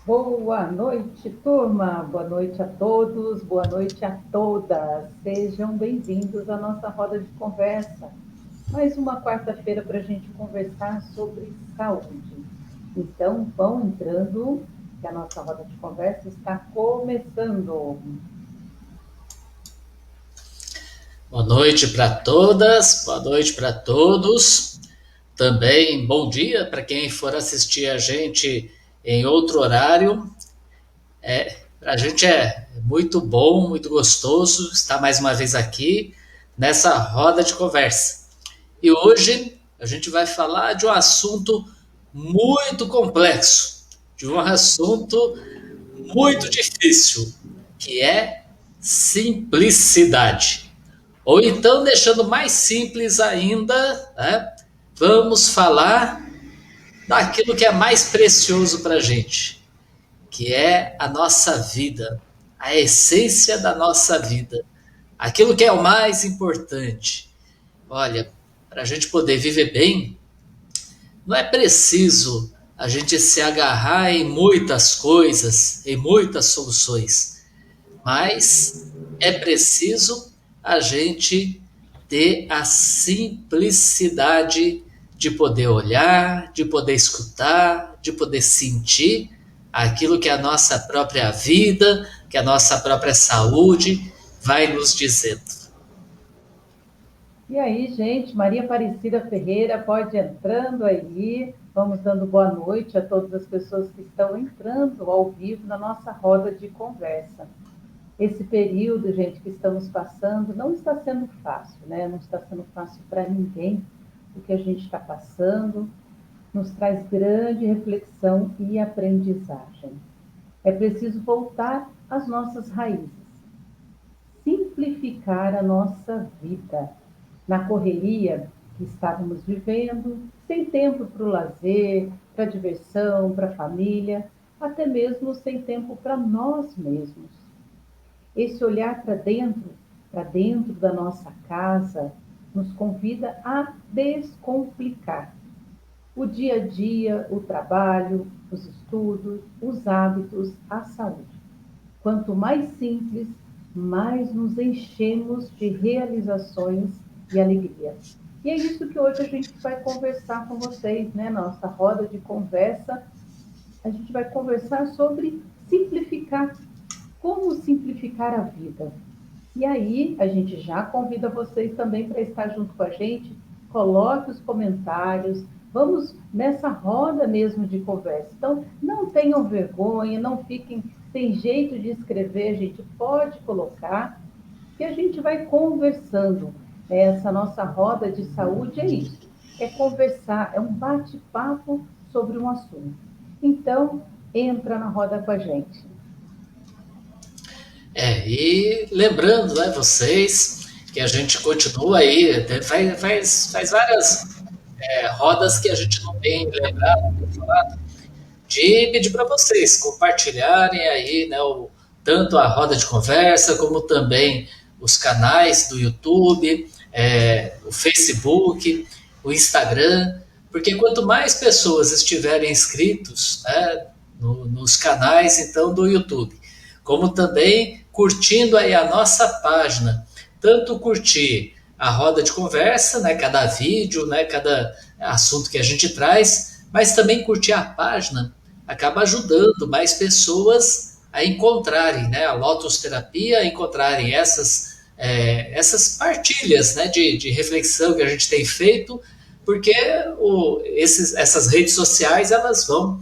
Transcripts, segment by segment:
Boa noite, turma. Boa noite a todos, boa noite a todas. Sejam bem-vindos à nossa roda de conversa. Mais uma quarta-feira para a gente conversar sobre saúde. Então, vão entrando, que a nossa roda de conversa está começando. Boa noite para todas, boa noite para todos. Também bom dia para quem for assistir a gente em outro horário. Para a gente é muito bom, muito gostoso estar mais uma vez aqui nessa roda de conversa. E hoje a gente vai falar de um assunto muito complexo, de um assunto muito difícil, que é simplicidade. Ou então, deixando mais simples ainda, né, vamos falar daquilo que é mais precioso para a gente, que é a nossa vida, a essência da nossa vida, aquilo que é o mais importante. Olha, para a gente poder viver bem, não é preciso a gente se agarrar em muitas coisas, em muitas soluções, mas é preciso a gente ter a simplicidade de poder olhar, de poder escutar, de poder sentir aquilo que a nossa própria vida, que a nossa própria saúde vai nos dizendo. E aí, gente, Maria Aparecida Ferreira, pode entrando aí. Vamos dando boa noite a todas as pessoas que estão entrando ao vivo na nossa roda de conversa. Esse período, gente, que estamos passando, não está sendo fácil, né? Não está sendo fácil para ninguém o que a gente está passando, nos traz grande reflexão e aprendizagem. É preciso voltar às nossas raízes, simplificar a nossa vida. Na correria que estávamos vivendo, sem tempo para o lazer, para a diversão, para a família, até mesmo sem tempo para nós mesmos. Esse olhar para dentro da nossa casa, nos convida a descomplicar o dia a dia, o trabalho, os estudos, os hábitos, a saúde. Quanto mais simples, mais nos enchemos de realizações e alegria. E é isso que hoje a gente vai conversar com vocês, né? Nossa roda de conversa, a gente vai conversar sobre simplificar, como simplificar a vida. E aí, a gente já convida vocês também para estar junto com a gente, coloque os comentários, vamos nessa roda mesmo de conversa. Então, não tenham vergonha, não fiquem sem jeito de escrever, a gente pode colocar, que a gente vai conversando. Essa nossa roda de saúde é isso, é conversar, é um bate-papo sobre um assunto. Então, entra na roda com a gente. E lembrando, né, vocês, que a gente continua aí, faz várias rodas que a gente não tem lembrado, de pedir para vocês compartilharem aí, né, tanto a roda de conversa, como também os canais do YouTube, o Facebook, o Instagram, porque quanto mais pessoas estiverem inscritos, né, nos canais então do YouTube, como também curtindo aí a nossa página, tanto curtir a roda de conversa, né, cada vídeo, né, cada assunto que a gente traz, mas também curtir a página acaba ajudando mais pessoas a encontrarem, né, a lototerapia, a encontrarem essas partilhas, né, de reflexão que a gente tem feito, porque essas redes sociais elas vão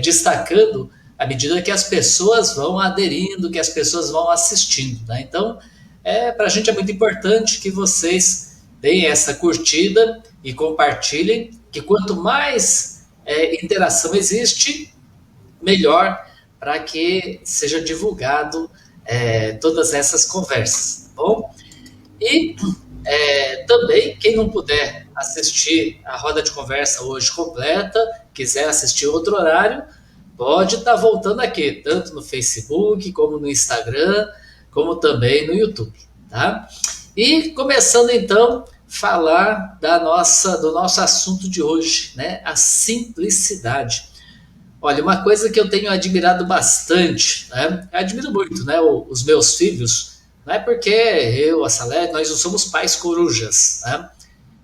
destacando à medida que as pessoas vão aderindo, que as pessoas vão assistindo. Né? Então, para a gente é muito importante que vocês deem essa curtida e compartilhem, que quanto mais interação existe, melhor para que seja divulgado todas essas conversas, tá bom? E também, quem não puder assistir a roda de conversa hoje completa, quiser assistir outro horário, pode estar voltando aqui, tanto no Facebook, como no Instagram, como também no YouTube, tá? E começando então falar do nosso assunto de hoje, né? A simplicidade. Olha, uma coisa que eu tenho admirado bastante, né? Eu admiro muito, né? Os meus filhos, não é porque eu, a Salete, nós não somos pais corujas, né?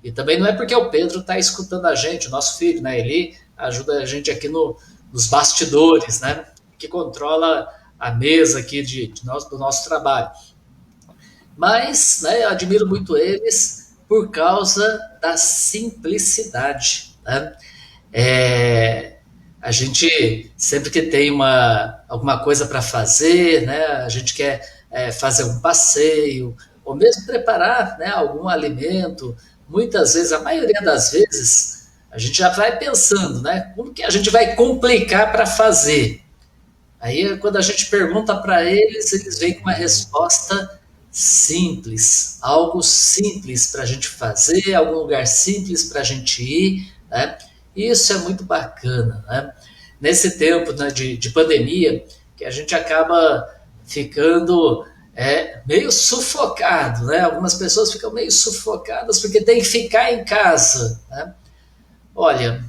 E também não é porque o Pedro está escutando a gente, o nosso filho, né? Ele ajuda a gente aqui nos bastidores, né? Que controla a mesa aqui do nosso trabalho. Mas, né, eu admiro muito eles por causa da simplicidade, né? É, a gente sempre que tem alguma coisa para fazer, né, a gente quer fazer um passeio ou mesmo preparar, né, algum alimento. Muitas vezes, a maioria das vezes, a gente já vai pensando, né, como que a gente vai complicar para fazer. Aí, quando a gente pergunta para eles, eles vêm com uma resposta simples, algo simples para a gente fazer, algum lugar simples para a gente ir, né? Isso é muito bacana, né? Nesse tempo, né, de pandemia, que a gente acaba ficando meio sufocado, né? Algumas pessoas ficam meio sufocadas porque tem que ficar em casa, né? Olha,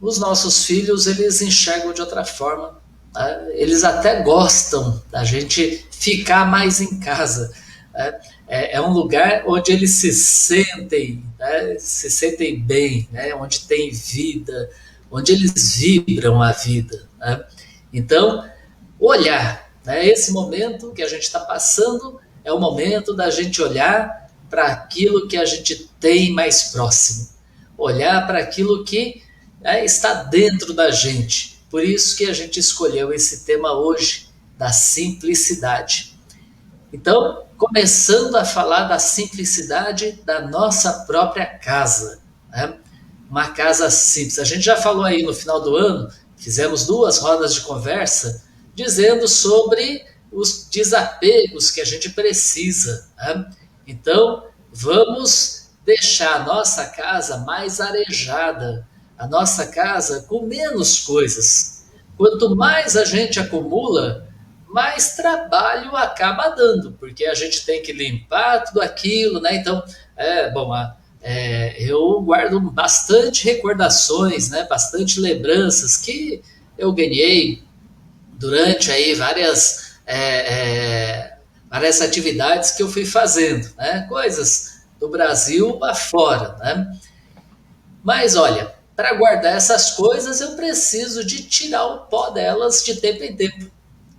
os nossos filhos, eles enxergam de outra forma, né? Eles até gostam da gente ficar mais em casa, né? É um lugar onde eles se sentem, né? Se sentem bem, né? Onde tem vida, onde eles vibram a vida, né? Então, olhar, né? Esse momento que a gente está passando é o momento da gente olhar para aquilo que a gente tem mais próximo, olhar para aquilo que está dentro da gente. Por isso que a gente escolheu esse tema hoje, da simplicidade. Então, começando a falar da simplicidade da nossa própria casa, né? Uma casa simples. A gente já falou aí no final do ano, fizemos 2 rodas de conversa, dizendo sobre os desapegos que a gente precisa, né? Então, vamos deixar a nossa casa mais arejada, a nossa casa com menos coisas. Quanto mais a gente acumula, mais trabalho acaba dando, porque a gente tem que limpar tudo aquilo, né? Então, bom, eu guardo bastante recordações, né? Bastante lembranças que eu ganhei durante aí várias atividades que eu fui fazendo, né? Coisas do Brasil afora, né? Mas olha, para guardar essas coisas eu preciso de tirar o pó delas de tempo em tempo.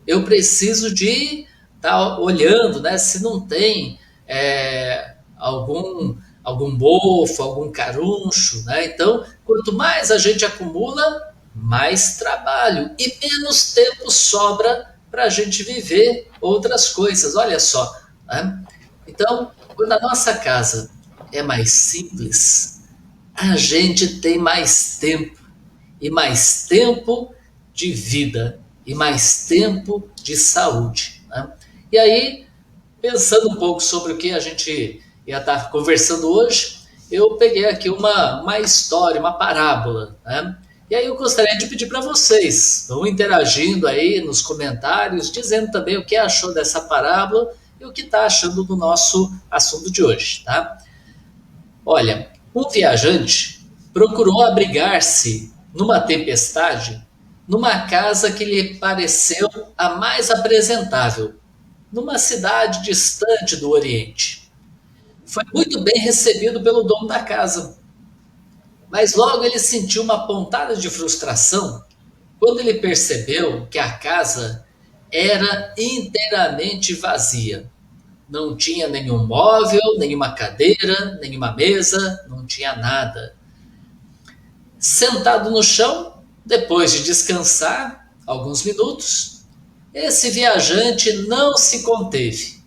Eu preciso de estar olhando, né, se não tem algum mofo, algum caruncho, né? Então, quanto mais a gente acumula, mais trabalho e menos tempo sobra para a gente viver outras coisas. Olha só, né? Então, quando a nossa casa é mais simples, a gente tem mais tempo, e mais tempo de vida, e mais tempo de saúde, né? E aí, pensando um pouco sobre o que a gente ia estar conversando hoje, eu peguei aqui uma história, uma parábola, né? E aí eu gostaria de pedir para vocês, vão interagindo aí nos comentários, dizendo também o que achou dessa parábola e o que está achando do nosso assunto de hoje, tá? Olha, um viajante procurou abrigar-se numa tempestade numa casa que lhe pareceu a mais apresentável, numa cidade distante do Oriente. Foi muito bem recebido pelo dono da casa, mas logo ele sentiu uma pontada de frustração quando ele percebeu que a casa era inteiramente vazia. Não tinha nenhum móvel, nenhuma cadeira, nenhuma mesa, não tinha nada. Sentado no chão, depois de descansar alguns minutos, esse viajante não se conteve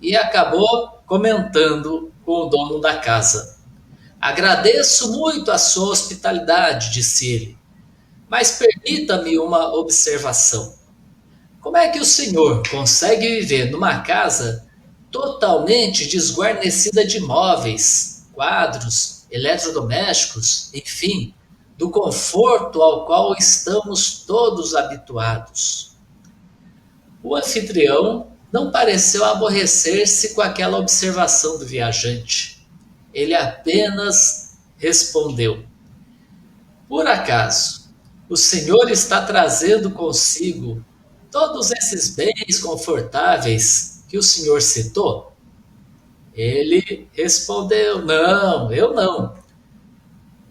e acabou comentando com o dono da casa. Agradeço muito a sua hospitalidade, disse ele, mas permita-me uma observação. Como é que o senhor consegue viver numa casa totalmente desguarnecida de móveis, quadros, eletrodomésticos, enfim, do conforto ao qual estamos todos habituados? O anfitrião não pareceu aborrecer-se com aquela observação do viajante. Ele apenas respondeu: por acaso, o Senhor está trazendo consigo todos esses bens confortáveis que o Senhor citou? Ele respondeu: Não, eu não,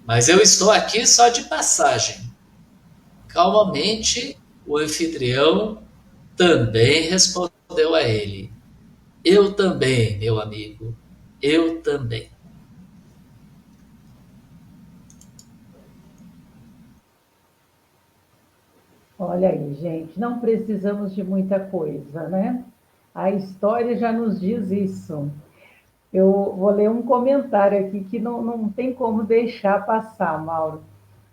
mas eu estou aqui só de passagem. Calmamente, o anfitrião também respondeu a ele: Eu também, meu amigo, eu também. Olha aí, gente, não precisamos de muita coisa, né? A história já nos diz isso. Eu vou ler um comentário aqui que não tem como deixar passar, Mauro.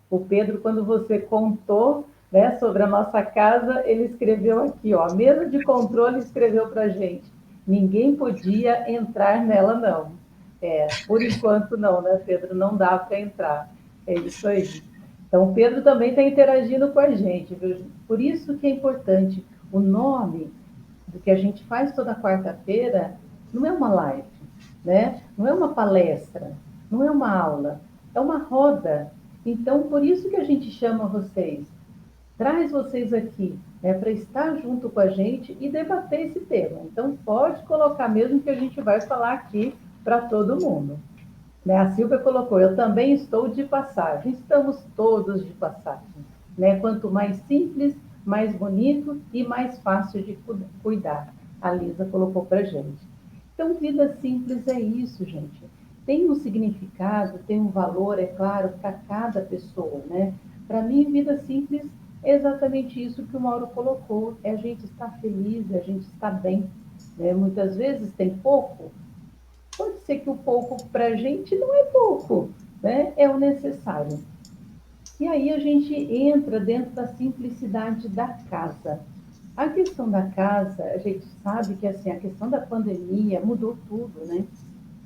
O Pedro, quando você contou, né, sobre a nossa casa, ele escreveu aqui, ó, a mesa de controle escreveu para a gente. Ninguém podia entrar nela, não. Por enquanto não, né, Pedro? Não dá para entrar. É isso aí. Então, o Pedro também está interagindo com a gente, viu? Por isso que é importante. O nome do que a gente faz toda quarta-feira não é uma live, né? Não é uma palestra, não é uma aula, é uma roda. Então, por isso que a gente chama vocês, traz vocês aqui, né, para estar junto com a gente e debater esse tema. Então, pode colocar mesmo que a gente vai falar aqui para todo mundo. Né? A Silvia colocou, eu também estou de passagem. Estamos todos de passagem. Né? Quanto mais simples, mais bonito e mais fácil de cuidar. A Lisa colocou para gente. Então, vida simples é isso, gente. Tem um significado, tem um valor, é claro, para cada pessoa, né? Para mim, vida simples é exatamente isso que o Mauro colocou. É a gente estar feliz, é a gente estar bem. Né? Muitas vezes tem pouco, pode ser que o pouco para a gente não é pouco, né? É o necessário. E aí a gente entra dentro da simplicidade da casa. A questão da casa, a gente sabe que assim, a questão da pandemia mudou tudo, né?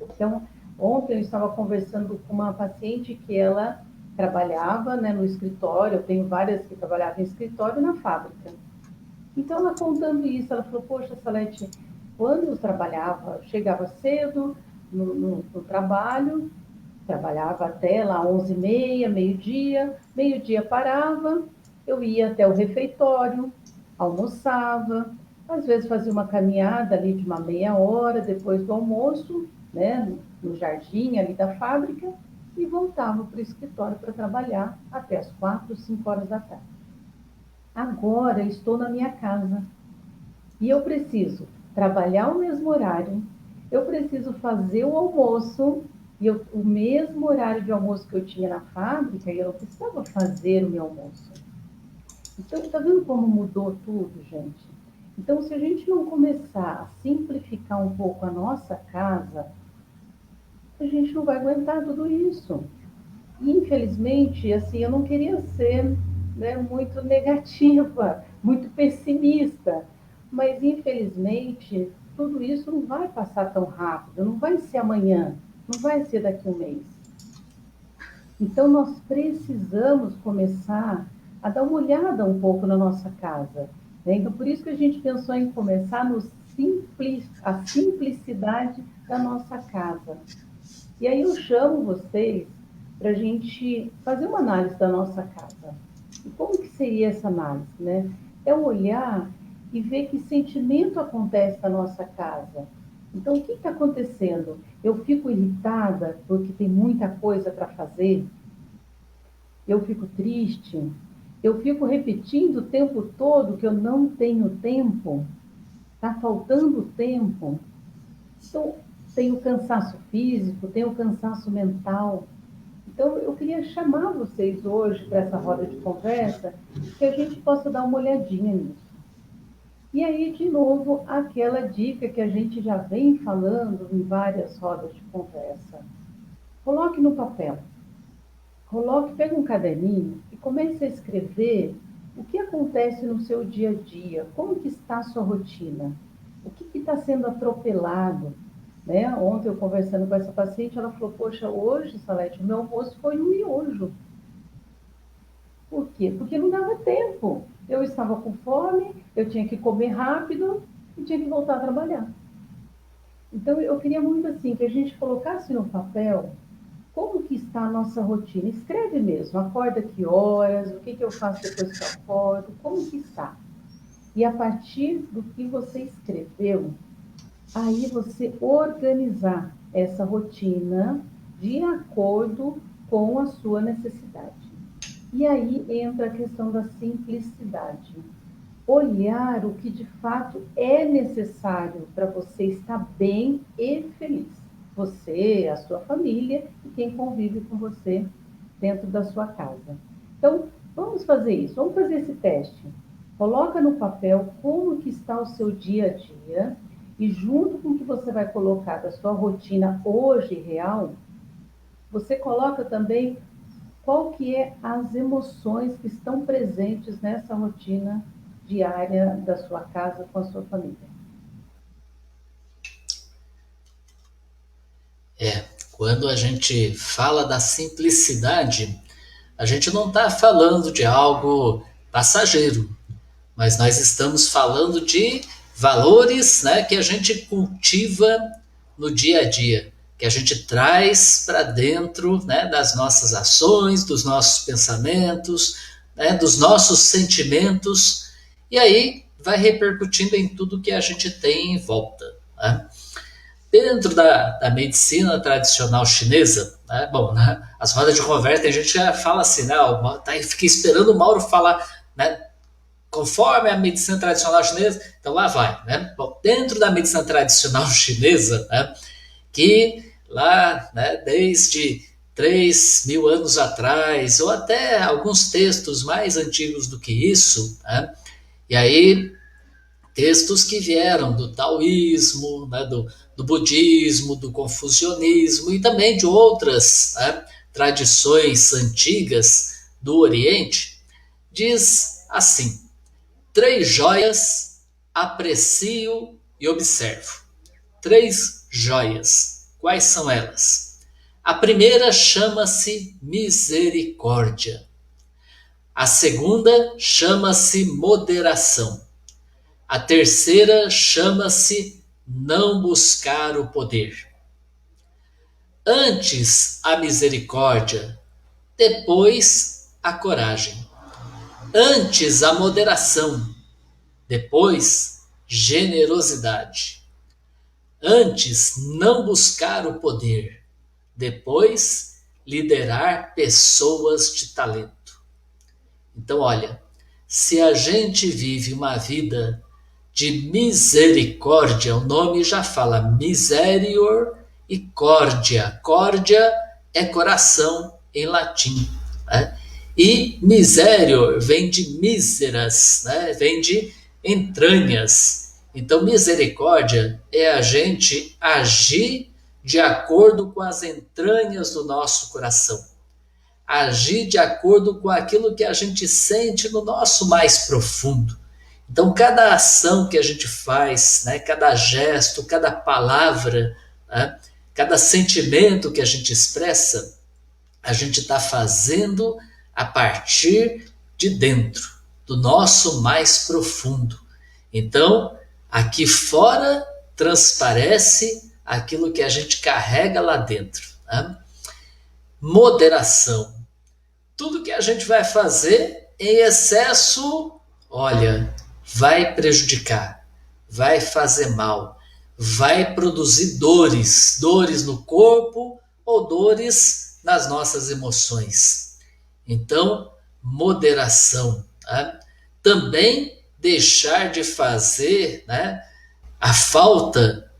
Então, ontem eu estava conversando com uma paciente que ela trabalhava, né, no escritório, eu tenho várias que trabalhavam em escritório e na fábrica. Então, ela contando isso, ela falou, poxa, Salete, quando eu trabalhava, chegava cedo no trabalho, trabalhava até lá 11h30, meio-dia parava, eu ia até o refeitório, almoçava, às vezes fazia uma caminhada ali de uma meia hora depois do almoço, né, no jardim ali da fábrica, e voltava para o escritório para trabalhar até as 4, 5 horas da tarde. Agora estou na minha casa e eu preciso trabalhar o mesmo horário, eu preciso fazer o almoço, e o mesmo horário de almoço que eu tinha na fábrica, eu não precisava fazer o meu almoço. Então, está vendo como mudou tudo, gente? Então, se a gente não começar a simplificar um pouco a nossa casa, a gente não vai aguentar tudo isso. E, infelizmente, assim, eu não queria ser, né, muito negativa, muito pessimista, mas infelizmente tudo isso não vai passar tão rápido, não vai ser amanhã, não vai ser daqui a um mês. Então nós precisamos começar a dar uma olhada um pouco na nossa casa. Né? Então por isso que a gente pensou em começar no a simplicidade da nossa casa. E aí eu chamo vocês para a gente fazer uma análise da nossa casa. E como que seria essa análise, né? É olhar e ver que sentimento acontece na nossa casa. Então, o que está acontecendo? Eu fico irritada porque tem muita coisa para fazer? Eu fico triste? Eu fico repetindo o tempo todo que eu não tenho tempo? Está faltando tempo? Então, tem o cansaço físico, tem o cansaço mental. Então, eu queria chamar vocês hoje para essa roda de conversa, que a gente possa dar uma olhadinha nisso. E aí, de novo, aquela dica que a gente já vem falando em várias rodas de conversa. Coloque no papel. Coloque, pega um caderninho e comece a escrever o que acontece no seu dia a dia, como que está a sua rotina, o que está sendo atropelado. Né? Ontem eu conversando com essa paciente, ela falou, poxa, hoje, Salete, o meu almoço foi um miojo. Por quê? Porque não dava tempo. Eu estava com fome, eu tinha que comer rápido e tinha que voltar a trabalhar. Então, eu queria muito assim, que a gente colocasse no papel como que está a nossa rotina? Escreve mesmo, acorda que horas, o que eu faço depois que eu acordo, como que está? E a partir do que você escreveu, aí você organizar essa rotina de acordo com a sua necessidade. E aí entra a questão da simplicidade. Olhar o que de fato é necessário para você estar bem e feliz. Você, a sua família e quem convive com você dentro da sua casa. Então, vamos fazer isso, vamos fazer esse teste. Coloca no papel como que está o seu dia a dia e junto com o que você vai colocar da sua rotina hoje real, você coloca também qual que é as emoções que estão presentes nessa rotina diária da sua casa com a sua família. Quando a gente fala da simplicidade, a gente não está falando de algo passageiro, mas nós estamos falando de valores, né, que a gente cultiva no dia a dia, que a gente traz para dentro, né, das nossas ações, dos nossos pensamentos, né, dos nossos sentimentos, e aí vai repercutindo em tudo que a gente tem em volta. Né? Dentro da medicina tradicional chinesa, né, bom, né, as rodas de conversa, tem gente que já fala assim, né, fica esperando o Mauro falar, né, conforme a medicina tradicional chinesa, então lá vai, né? Bom, dentro da medicina tradicional chinesa, né, que lá, né, desde 3.000 anos atrás, ou até alguns textos mais antigos do que isso, né, e aí textos que vieram do taoísmo, né, do budismo, do confucionismo e também de outras, né, tradições antigas do Oriente, diz assim: 3 joias aprecio e observo. 3 joias. Quais são elas? A primeira chama-se misericórdia. A segunda chama-se moderação. A terceira chama-se não buscar o poder. Antes a misericórdia, depois a coragem. Antes a moderação, depois generosidade. Antes não buscar o poder, depois liderar pessoas de talento. Então, olha, se a gente vive uma vida de misericórdia, o nome já fala miserior e cordia. Cordia é coração em latim, né? E miserior vem de míseras, né? Vem de entranhas. Então, misericórdia é a gente agir de acordo com as entranhas do nosso coração. Agir de acordo com aquilo que a gente sente no nosso mais profundo. Então, cada ação que a gente faz, né, cada gesto, cada palavra, né, cada sentimento que a gente expressa, a gente está fazendo a partir de dentro, do nosso mais profundo. Então, aqui fora transparece aquilo que a gente carrega lá dentro. Né? Moderação. Tudo que a gente vai fazer em excesso, olha, vai prejudicar, vai fazer mal, vai produzir dores no corpo ou dores nas nossas emoções. Então, moderação. Tá? Também deixar de fazer, né, a falta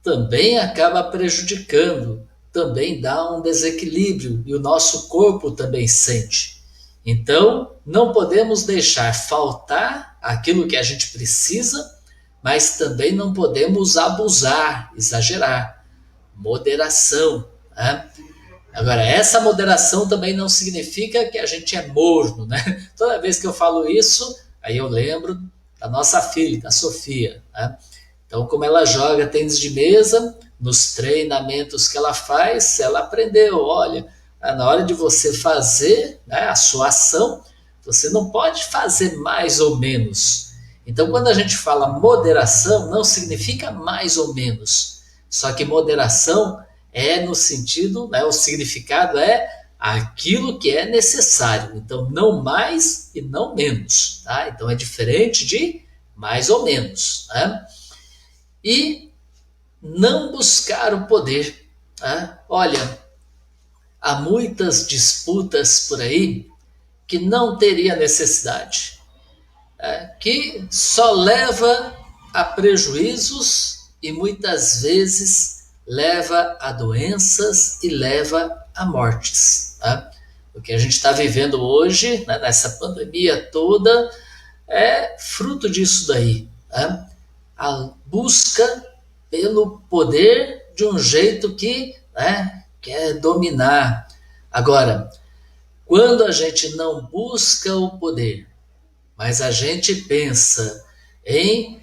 também acaba prejudicando, também dá um desequilíbrio e o nosso corpo também sente. Então, não podemos deixar faltar aquilo que a gente precisa, mas também não podemos abusar, exagerar. Moderação. Né? Agora, essa moderação também não significa que a gente é morno, né? Toda vez que eu falo isso, aí eu lembro da nossa filha, da Sofia, né? Então, como ela joga tênis de mesa, nos treinamentos que ela faz, ela aprendeu, olha, na hora de você fazer, né, a sua ação, você não pode fazer mais ou menos. Então, quando a gente fala moderação, não significa mais ou menos. Só que moderação É no sentido, né, o significado é aquilo que é necessário. Então, não mais e não menos. Tá? Então, é diferente de mais ou menos. Né? E não buscar o poder. Tá? Olha, há muitas disputas por aí que não teria necessidade, que só leva a prejuízos e muitas vezes leva a doenças e leva a mortes. Tá? O que a gente está vivendo hoje, né, nessa pandemia toda, é fruto disso daí. Tá? A busca pelo poder de um jeito que, né, quer dominar. Agora, quando a gente não busca o poder, mas a gente pensa em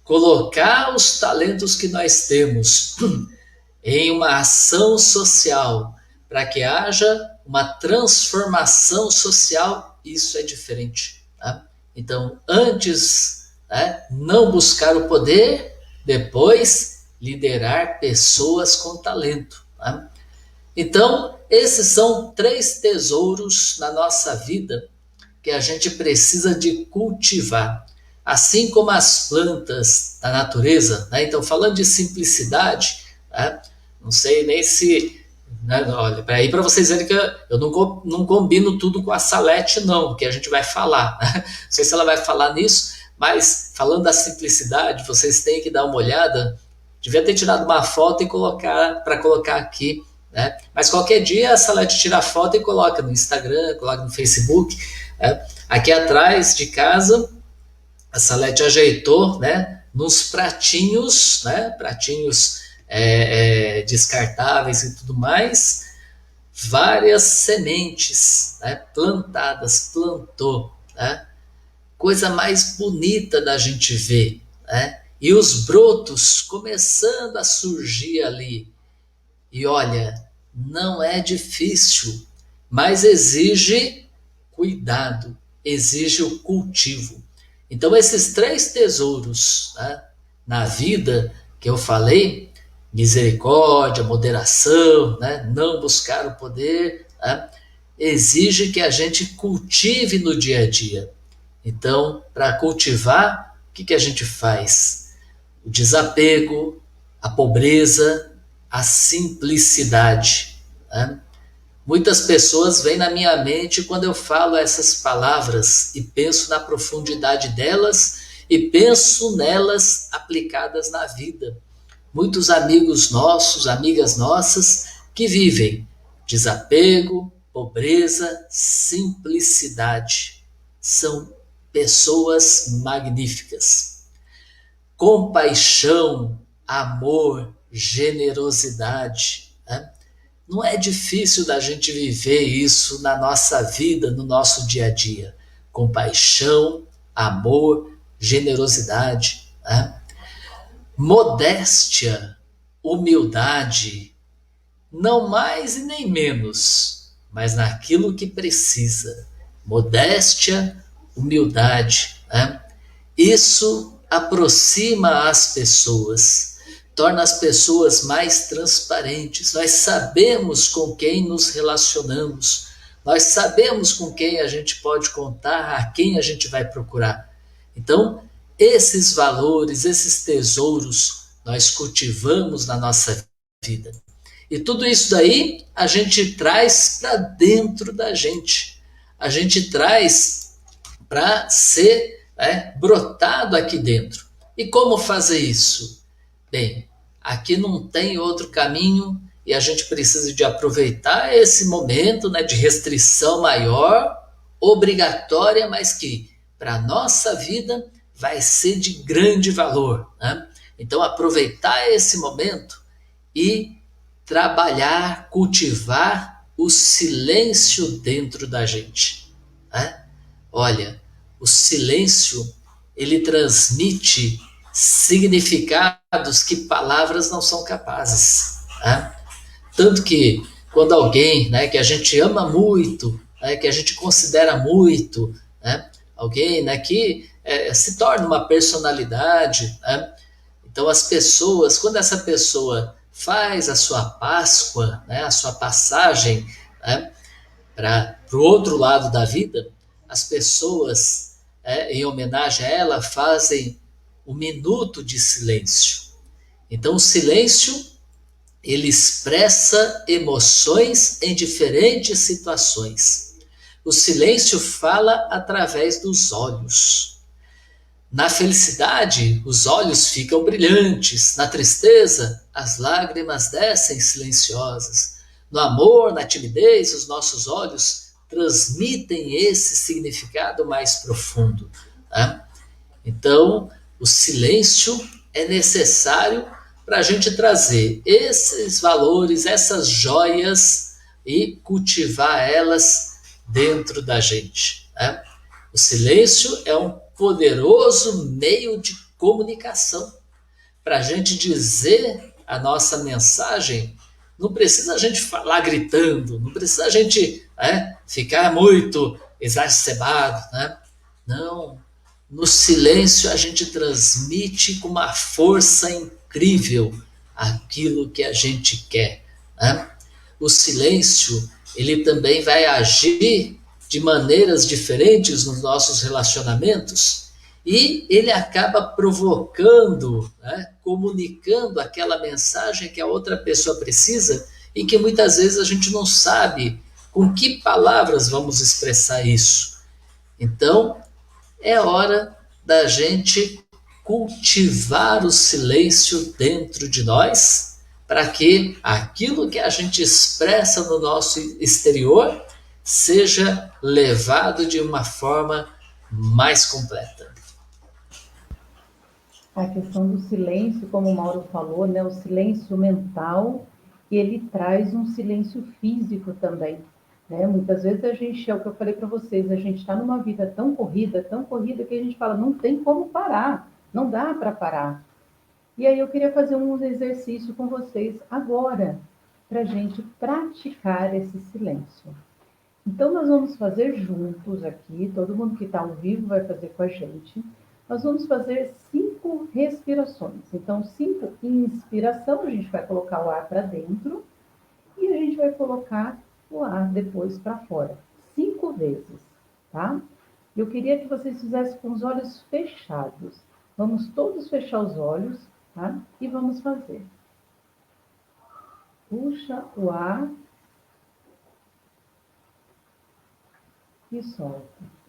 colocar os talentos que nós temos em uma ação social para que haja uma transformação social, isso é diferente. Tá? Então, antes, né, não buscar o poder, depois liderar pessoas com talento. Tá? Então, esses são 3 tesouros na nossa vida que a gente precisa de cultivar, assim como as plantas da natureza. Né? Então, falando de simplicidade, né? Não sei nem se... Né? Olha, aí para vocês verem que eu não combino tudo com a Salete, não, que a gente vai falar. Né? Não sei se ela vai falar nisso, mas falando da simplicidade, vocês têm que dar uma olhada. Devia ter tirado uma foto e colocar para colocar aqui. Né? Mas qualquer dia a Salete tira a foto e coloca no Instagram, coloca no Facebook. Aqui atrás de casa, a Salete ajeitou, né, nos pratinhos, né, pratinhos descartáveis e tudo mais, várias sementes, né, plantadas, plantou, né, coisa mais bonita da gente ver, né, e os brotos começando a surgir ali. E olha, não é difícil, mas exige cuidado, exige o cultivo. Então, esses 3 tesouros, né, na vida que eu falei, misericórdia, moderação, né, não buscar o poder, né, exige que a gente cultive no dia a dia. Então, para cultivar, o que a gente faz? O desapego, a pobreza, a simplicidade. Né? Muitas pessoas vêm na minha mente quando eu falo essas palavras e penso na profundidade delas e penso nelas aplicadas na vida. Muitos amigos nossos, amigas nossas, que vivem desapego, pobreza, simplicidade. São pessoas magníficas. Compaixão, amor, generosidade. Né? Não é difícil da gente viver isso na nossa vida, no nosso dia a dia. Compaixão, amor, generosidade. Né? Modéstia, humildade, não mais e nem menos, mas naquilo que precisa. Modéstia, humildade. Né? Isso aproxima as pessoas, torna as pessoas mais transparentes. Nós sabemos com quem nos relacionamos, nós sabemos com quem a gente pode contar, a quem a gente vai procurar. Então, esses valores, esses tesouros, nós cultivamos na nossa vida. E tudo isso daí a gente traz para dentro da gente. A gente traz para ser brotado aqui dentro. E como fazer isso? Bem, aqui não tem outro caminho e a gente precisa de aproveitar esse momento, né, de restrição maior, obrigatória, mas que para a nossa vida vai ser de grande valor. Né? Então, aproveitar esse momento e trabalhar, cultivar o silêncio dentro da gente. Né? Olha, o silêncio, ele transmite significados que palavras não são capazes. Né? Tanto que quando alguém, né, que a gente ama muito, né, que a gente considera muito, né, alguém, né, que se torna uma personalidade, né? Então as pessoas, quando essa pessoa faz a sua Páscoa, né, a sua passagem, né, para o outro lado da vida, as pessoas, em homenagem a ela, fazem o minuto de silêncio. Então, o silêncio, ele expressa emoções em diferentes situações. O silêncio fala através dos olhos. Na felicidade, os olhos ficam brilhantes. Na tristeza, as lágrimas descem silenciosas. No amor, na timidez, os nossos olhos transmitem esse significado mais profundo. Né? Então, o silêncio é necessário para a gente trazer esses valores, essas joias e cultivar elas dentro da gente. Né? O silêncio é um poderoso meio de comunicação. Para a gente dizer a nossa mensagem, não precisa a gente falar gritando, não precisa a gente ficar muito exacerbado. Né? Não, no silêncio a gente transmite com uma força incrível aquilo que a gente quer. Né? O silêncio, ele também vai agir de maneiras diferentes nos nossos relacionamentos e ele acaba provocando, né, comunicando aquela mensagem que a outra pessoa precisa e que muitas vezes a gente não sabe com que palavras vamos expressar isso. Então, é hora da gente cultivar o silêncio dentro de nós, para que aquilo que a gente expressa no nosso exterior seja levado de uma forma mais completa. A questão do silêncio, como o Mauro falou, né, o silêncio mental, ele traz um silêncio físico também. Né? Muitas vezes a gente, é o que eu falei para vocês, a gente está numa vida tão corrida, que a gente fala, não tem como parar, não dá para parar. E aí eu queria fazer um exercício com vocês agora, para a gente praticar esse silêncio. Então, nós vamos fazer juntos aqui, todo mundo que está ao vivo vai fazer com a gente. Nós vamos fazer 5 respirações. Então, 5 inspiração, a gente vai colocar o ar para dentro e a gente vai colocar o ar depois para fora. 5 vezes, tá? Eu queria que vocês fizessem com os olhos fechados. Vamos todos fechar os olhos, tá? E vamos fazer. Puxa o ar e solta.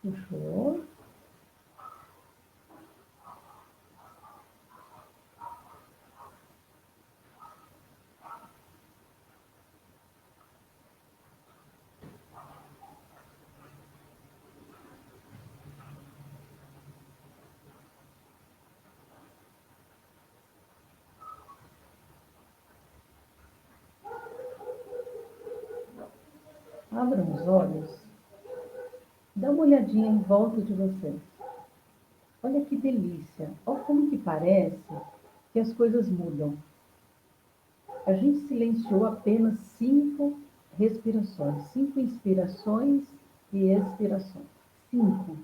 Puxou. Abram os olhos. Dá uma olhadinha em volta de vocês. Olha que delícia. Olha como que parece que as coisas mudam. A gente silenciou apenas 5 respirações. 5 inspirações e expirações. 5.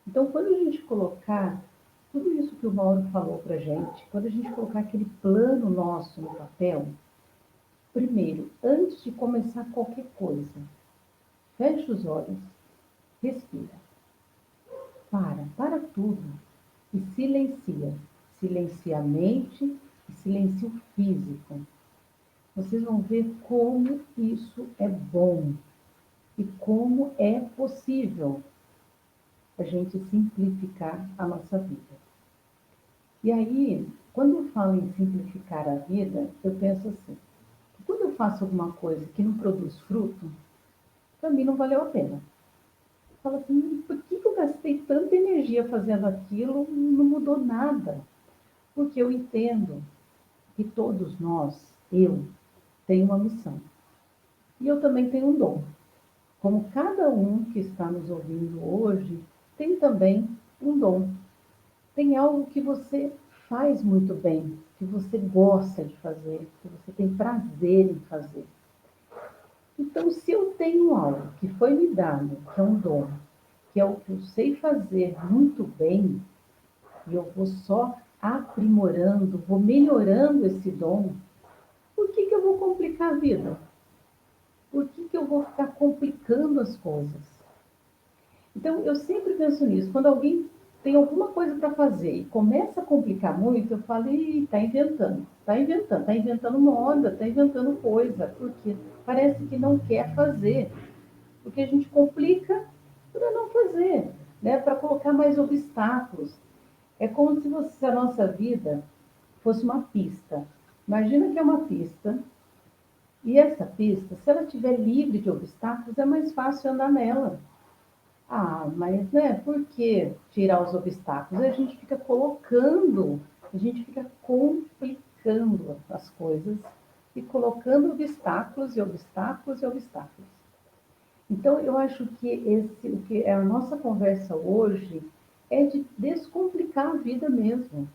Então, quando a gente colocar tudo isso que o Mauro falou pra gente, quando a gente colocar aquele plano nosso no papel, primeiro, antes de começar qualquer coisa, fecha os olhos, respira. Para tudo e silencia. Silencia a mente e silencia o físico. Vocês vão ver como isso é bom e como é possível a gente simplificar a nossa vida. E aí, quando eu falo em simplificar a vida, eu penso assim, que quando eu faço alguma coisa que não produz fruto, para mim não valeu a pena. Fala assim, por que eu gastei tanta energia fazendo aquilo e não mudou nada? Porque eu entendo que todos nós, eu, tenho uma missão. E eu também tenho um dom. Como cada um que está nos ouvindo hoje, tem também um dom. Tem algo que você faz muito bem, que você gosta de fazer, que você tem prazer em fazer. Então, se eu tenho algo que foi me dado, que é um dom, que é o que eu sei fazer muito bem, e eu vou só aprimorando, vou melhorando esse dom, por que eu vou complicar a vida? Por que eu vou ficar complicando as coisas? Então, eu sempre penso nisso. Quando alguém tem alguma coisa para fazer e começa a complicar muito, eu falo, está inventando, está inventando moda, está inventando coisa, porque parece que não quer fazer. Porque a gente complica para não fazer, né? Para colocar mais obstáculos. É como se a nossa vida fosse uma pista. Imagina que é uma pista, e essa pista, se ela estiver livre de obstáculos, é mais fácil andar nela. Ah, mas né, por que tirar os obstáculos? A gente fica colocando, a gente fica complicando as coisas e colocando obstáculos e obstáculos e obstáculos. Então, eu acho que o que é a nossa conversa hoje é de descomplicar a vida mesmo.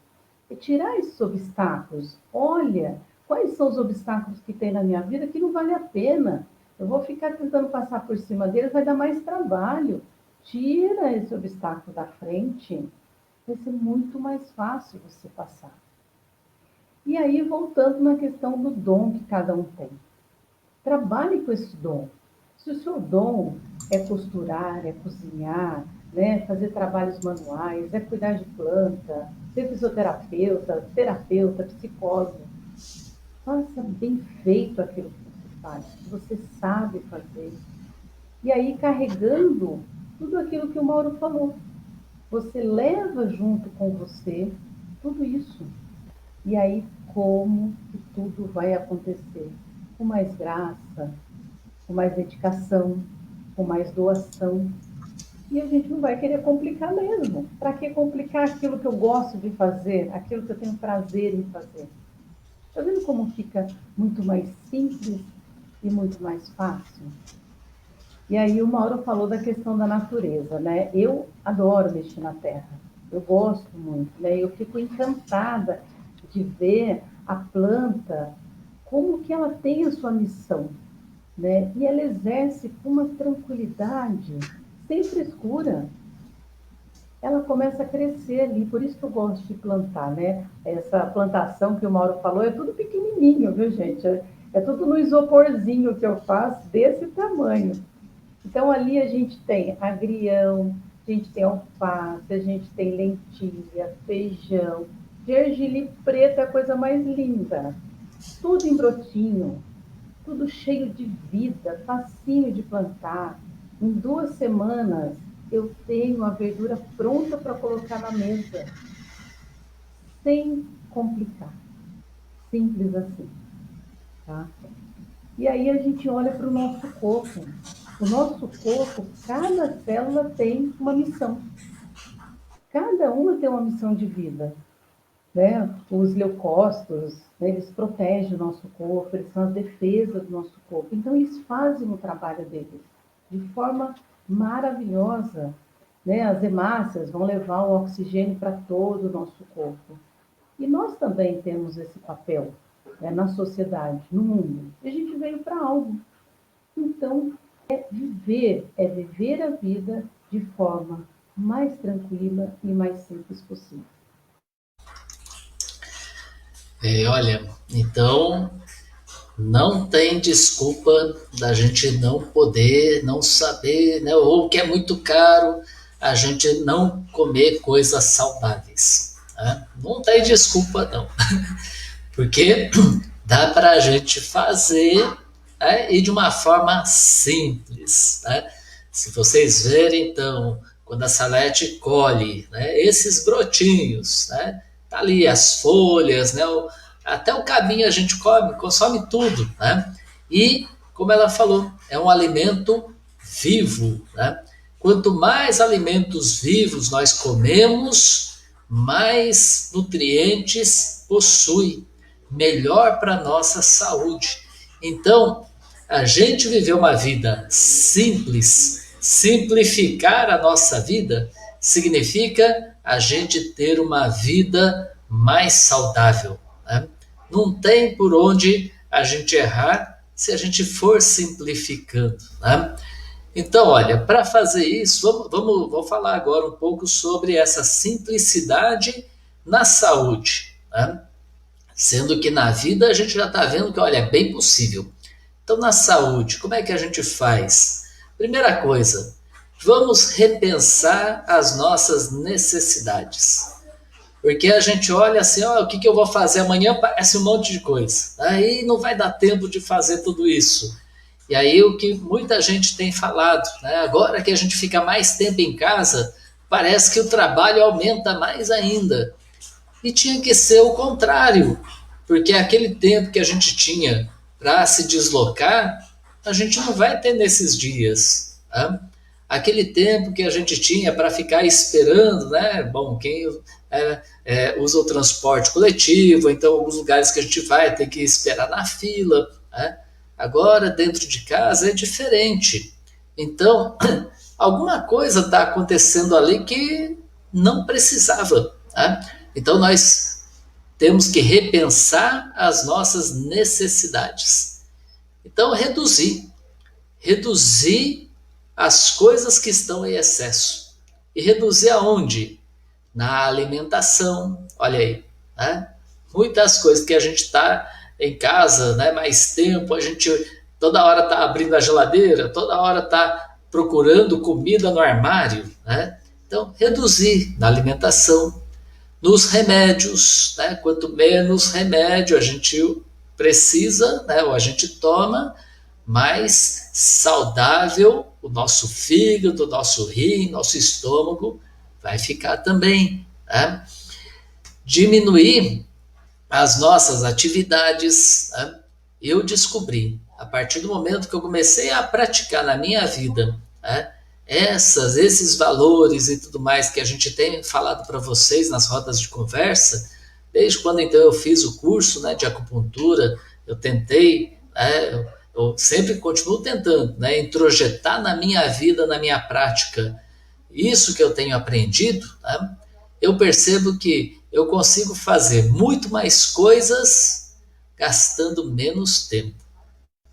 É tirar esses obstáculos. Olha, quais são os obstáculos que tem na minha vida que não vale a pena. Eu vou ficar tentando passar por cima deles, vai dar mais trabalho. Tira esse obstáculo da frente, vai ser muito mais fácil você passar. E aí, voltando na questão do dom que cada um tem. Trabalhe com esse dom. Se o seu dom é costurar, é cozinhar, né, fazer trabalhos manuais, é cuidar de planta, ser fisioterapeuta, terapeuta, psicólogo, faça bem feito aquilo que você faz, que você sabe fazer. E aí, carregando tudo aquilo que o Mauro falou, você leva junto com você tudo isso. E aí, como que tudo vai acontecer? Com mais graça, com mais dedicação, com mais doação. E a gente não vai querer complicar mesmo. Para que complicar aquilo que eu gosto de fazer, aquilo que eu tenho prazer em fazer? Está vendo como fica muito mais simples e muito mais fácil? E aí o Mauro falou da questão da natureza, né? Eu adoro mexer na terra, eu gosto muito, né? Eu fico encantada de ver a planta, como que ela tem a sua missão, né? E ela exerce com uma tranquilidade, sem frescura. Ela começa a crescer ali, por isso que eu gosto de plantar, né? Essa plantação que o Mauro falou é tudo pequenininho, viu, gente? É tudo no isoporzinho que eu faço, desse tamanho. Então, ali a gente tem agrião, a gente tem alface, a gente tem lentilha, feijão, gergelim preto é a coisa mais linda. Tudo em brotinho, tudo cheio de vida, facinho de plantar. Em 2 semanas, eu tenho a verdura pronta para colocar na mesa, sem complicar. Simples assim, tá? E aí a gente olha para o nosso corpo. O nosso corpo, cada célula tem uma missão. Cada uma tem uma missão de vida, né? Os leucócitos, né, eles protegem o nosso corpo, eles são a defesa do nosso corpo. Então, eles fazem o trabalho deles de forma maravilhosa, né? As hemácias vão levar o oxigênio para todo o nosso corpo. E nós também temos esse papel, né, na sociedade, no mundo. E a gente veio para algo. Então, é viver a vida de forma mais tranquila e mais simples possível. Olha, então não tem desculpa da gente não poder, não saber, né? Ou que é muito caro a gente não comer coisas saudáveis. Né? Não tem desculpa não, porque dá para a gente fazer, né? E de uma forma simples. Né? Se vocês verem, então, quando a Salete colhe, né, esses brotinhos, né, tá ali as folhas, né, até o cabinho a gente come, consome tudo. Né? E, como ela falou, é um alimento vivo. Né? Quanto mais alimentos vivos nós comemos, mais nutrientes possui, melhor para a nossa saúde. Então, a gente viver uma vida simples, simplificar a nossa vida, significa a gente ter uma vida mais saudável. Né? Não tem por onde a gente errar se a gente for simplificando. Né? Então, olha, para fazer isso, vou falar agora um pouco sobre essa simplicidade na saúde, né? Sendo que na vida a gente já está vendo que, olha, é bem possível. Então, na saúde, como é que a gente faz? Primeira coisa, vamos repensar as nossas necessidades. Porque a gente olha assim, ó, o que, que eu vou fazer amanhã? Parece um monte de coisa. Aí não vai dar tempo de fazer tudo isso. E aí o que muita gente tem falado, né? Agora que a gente fica mais tempo em casa, parece que o trabalho aumenta mais ainda. E tinha que ser o contrário, porque aquele tempo que a gente tinha para se deslocar, a gente não vai ter nesses dias. Né? Aquele tempo que a gente tinha para ficar esperando, né? Bom, quem usa o transporte coletivo, então alguns lugares que a gente vai tem que esperar na fila. Né? Agora, dentro de casa, é diferente. Então, alguma coisa está acontecendo ali que não precisava. Né? Então, nós temos que repensar as nossas necessidades. Então, reduzir as coisas que estão em excesso. E reduzir aonde? Na alimentação, olha aí, né? Muitas coisas que a gente está em casa, né, mais tempo, a gente toda hora está abrindo a geladeira, toda hora está procurando comida no armário, né? Então, reduzir na alimentação, nos remédios, né? Quanto menos remédio a gente precisa, né, ou a gente toma, mais saudável o nosso fígado, o nosso rim, nosso estômago vai ficar também. Né? Diminuir as nossas atividades. Né? Eu descobri, a partir do momento que eu comecei a praticar na minha vida, né, esses valores e tudo mais que a gente tem falado para vocês nas rodas de conversa, desde quando então eu fiz o curso, né, de acupuntura, eu tentei, né, eu sempre continuo tentando, né, introjetar na minha vida, na minha prática, isso que eu tenho aprendido, né, eu percebo que eu consigo fazer muito mais coisas gastando menos tempo.